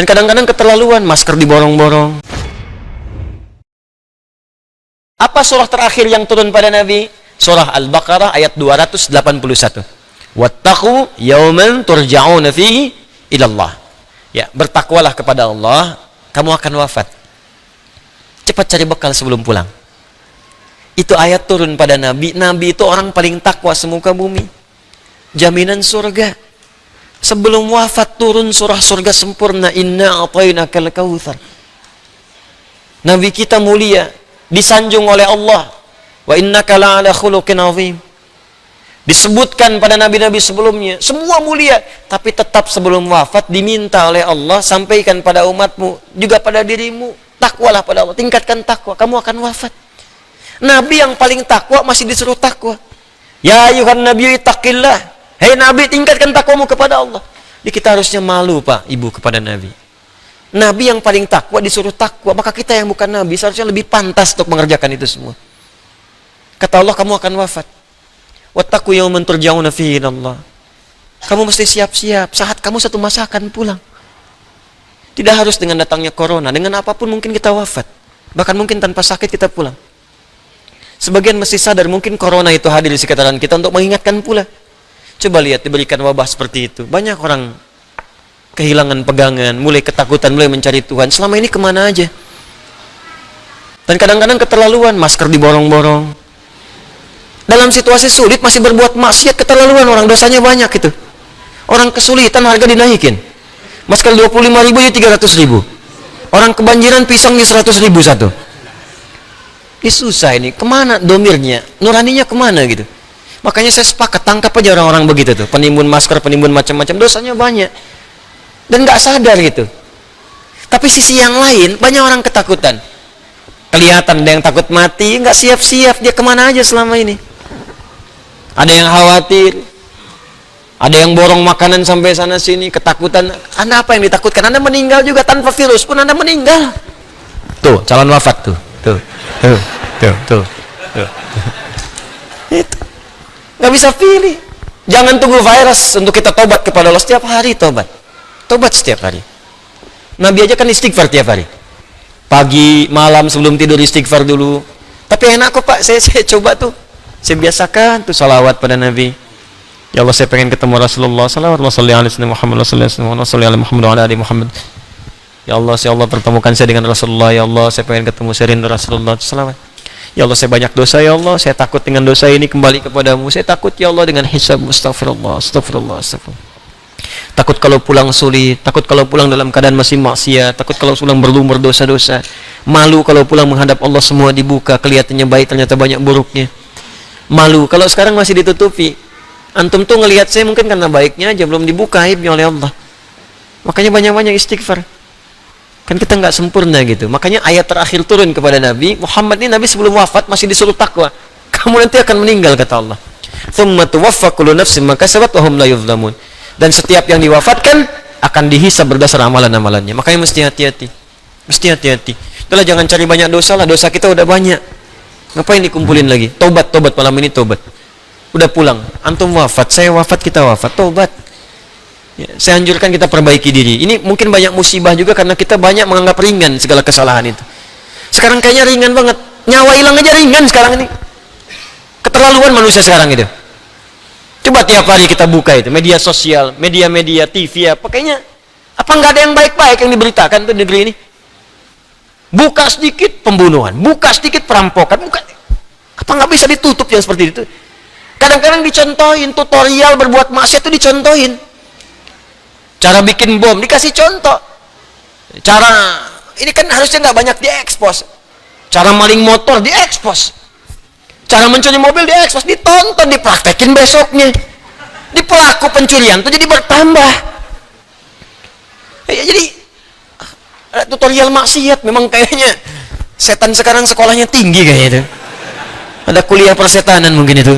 Dan kadang-kadang keterlaluan, masker diborong-borong. Apa surah terakhir yang turun pada Nabi? Surah Al-Baqarah ayat 281. Wattaqu yawman turja'una fihi ilallah. Ya, bertakwalah kepada Allah, kamu akan wafat. Cepat cari bekal sebelum pulang. Itu ayat turun pada Nabi. Nabi itu orang paling takwa semuka bumi. Jaminan surga. Sebelum wafat turun surah surga sempurna, inna a'tainakal kautsar. Nabi kita mulia, disanjung oleh Allah. Wa innaka la'ala khuluqin 'azim. Disebutkan pada nabi-nabi sebelumnya, semua mulia, tapi tetap sebelum wafat diminta oleh Allah, sampaikan pada umatmu, juga pada dirimu, takwalah pada Allah, tingkatkan takwa, kamu akan wafat. Nabi yang paling takwa masih disuruh takwa. Ya ayuhan nabiyyu ittaqillah. Hei Nabi, tingkatkan takwamu kepada Allah. Jadi kita harusnya malu Pak, Ibu, kepada Nabi. Nabi yang paling takwa disuruh takwa, maka kita yang bukan Nabi seharusnya lebih pantas untuk mengerjakan itu semua. Kata Allah, kamu akan wafat. Wattaqu yawman turja'una fihi ilallah. Kamu mesti siap-siap, saat kamu satu masa akan pulang. Tidak harus dengan datangnya corona, dengan apapun mungkin kita wafat. Bahkan mungkin tanpa sakit kita pulang. Sebagian mesti sadar mungkin corona itu hadir di sekitaran kita untuk mengingatkan pula. Coba lihat, diberikan wabah seperti itu, banyak orang kehilangan pegangan, mulai ketakutan, mulai mencari Tuhan. Selama ini kemana aja? Dan kadang-kadang keterlaluan, masker diborong-borong. Dalam situasi sulit masih berbuat maksiat, keterlaluan orang, dosanya banyak itu. Orang kesulitan harga dinaikin. Masker 25.000 jadi 300.000. Orang kebanjiran pisang di 100.000 satu. Ini susah ini, kemana domirnya? Nuraninya kemana gitu? Makanya saya sepakat, tangkap aja orang-orang begitu tuh, penimbun masker, penimbun macam-macam, dosanya banyak. Dan nggak sadar gitu. Tapi sisi yang lain, banyak orang ketakutan. Kelihatan ada yang takut mati, nggak siap-siap, dia kemana aja selama ini. Ada yang khawatir, ada yang borong makanan sampai sana sini, ketakutan. Anda apa yang ditakutkan? Anda meninggal juga tanpa virus pun Anda meninggal. Tuh, calon wafat tuh. Tuh. Itu. Nggak bisa pilih. Jangan tunggu virus untuk kita tobat kepada Allah. Setiap hari tobat. Tobat setiap hari. Nabi aja kan istighfar tiap hari. Pagi, malam, sebelum tidur istighfar dulu. Tapi enak kok Pak, saya coba tuh. Saya biasakan tuh salawat pada Nabi. Ya Allah, saya pengen ketemu Rasulullah. Salawat Rasulullah Muhammad Muhammad. Ya Allah pertemukan saya dengan Rasulullah. Ya Allah, saya pengen ketemu, saya rindu Rasulullah. Salawat. Ya Allah, saya banyak dosa ya Allah, saya takut dengan dosa ini kembali kepadamu. Saya takut ya Allah dengan hisab. Astagfirullah. Takut kalau pulang sulit, takut kalau pulang dalam keadaan masih maksiat, takut kalau pulang berlumur dosa-dosa. Malu kalau pulang menghadap Allah semua dibuka, kelihatannya baik ternyata banyak buruknya. Malu kalau sekarang masih ditutupi. Antum tuh ngelihat saya mungkin karena baiknya aja, belum dibuka aibnya oleh Allah. Makanya banyak-banyak istighfar. Kan kita nggak sempurna gitu. Makanya ayat terakhir turun kepada Nabi Muhammad ini, Nabi sebelum wafat masih disuruh takwa. Kamu nanti akan meninggal, kata Allah. Tsumma tuwaffa kullu nafsin ma kasabat wa hum la yuzlamun. Dan setiap yang diwafatkan akan dihisab berdasar amalan-amalannya. Makanya mesti hati-hati. Mesti hati-hati. Itulah, jangan cari banyak dosa lah. Dosa kita udah banyak. Ngapain dikumpulin lagi? Tobat malam ini tobat. Udah pulang. Antum wafat, saya wafat, kita wafat. Tobat. Ya, saya anjurkan kita perbaiki diri. Ini mungkin banyak musibah juga karena kita banyak menganggap ringan segala kesalahan itu. Sekarang kayaknya ringan banget. Nyawa hilang aja ringan sekarang ini. Keterlaluan manusia sekarang itu. Coba tiap hari kita buka itu, media sosial, media-media, TV, apa kayaknya, apa nggak ada yang baik-baik yang diberitakan tuh di negeri ini? Buka sedikit pembunuhan, buka sedikit perampokan, buka. Apa nggak bisa ditutup yang seperti itu? Kadang-kadang dicontohin, tutorial berbuat maksiat itu dicontohin. Cara bikin bom dikasih contoh. Cara ini kan harusnya nggak banyak diekspos. Cara maling motor diekspos. Cara mencuri mobil diekspos, ditonton, dipraktekin besoknya. Di pelaku pencurian itu jadi bertambah. Ya, jadi tutorial maksiat memang kayaknya setan sekarang sekolahnya tinggi kayaknya itu. Ada kuliah persetanan mungkin itu.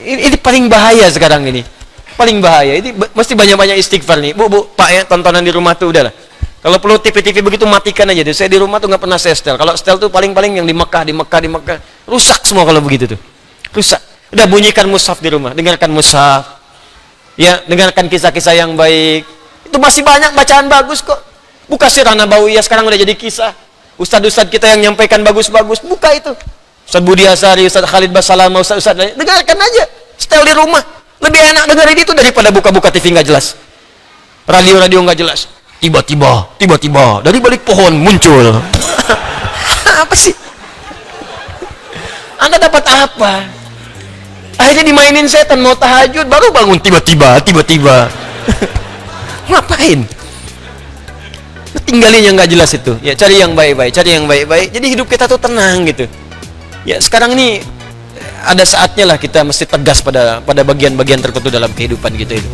Ini paling bahaya sekarang ini. Paling bahaya, ini mesti banyak-banyak istighfar nih. Bu, Pak ya, tontonan di rumah tuh udahlah. Kalau perlu TV begitu matikan aja deh. Saya di rumah tuh nggak pernah saya setel. Kalau setel tuh paling-paling yang di Mekah. Rusak semua kalau begitu tuh. Rusak. Udah bunyikan mushaf di rumah, dengarkan mushaf. Ya, dengarkan kisah-kisah yang baik. Tuh masih banyak bacaan bagus kok. Buka Sirah Nabawiyah, sekarang udah jadi kisah. Ustadz-ustadz kita yang nyampaikan bagus-bagus, buka itu. Ustadz Budi Asari, Ustadz Khalid Basalama, Ustadz dengarkan aja. Setel di rumah. Lebih enak dengerin itu daripada buka-buka TV nggak jelas. Radio-radio nggak jelas. Tiba-tiba dari balik pohon muncul. Apa sih? Anda dapat apa? Akhirnya dimainin setan, mau tahajud baru bangun tiba-tiba. Ngapain? Tinggalin yang nggak jelas itu. Ya cari yang baik-baik. Jadi hidup kita tuh tenang gitu. Ya sekarang ini ada saatnya lah kita mesti tegas pada bagian-bagian tertentu dalam kehidupan gitu itu.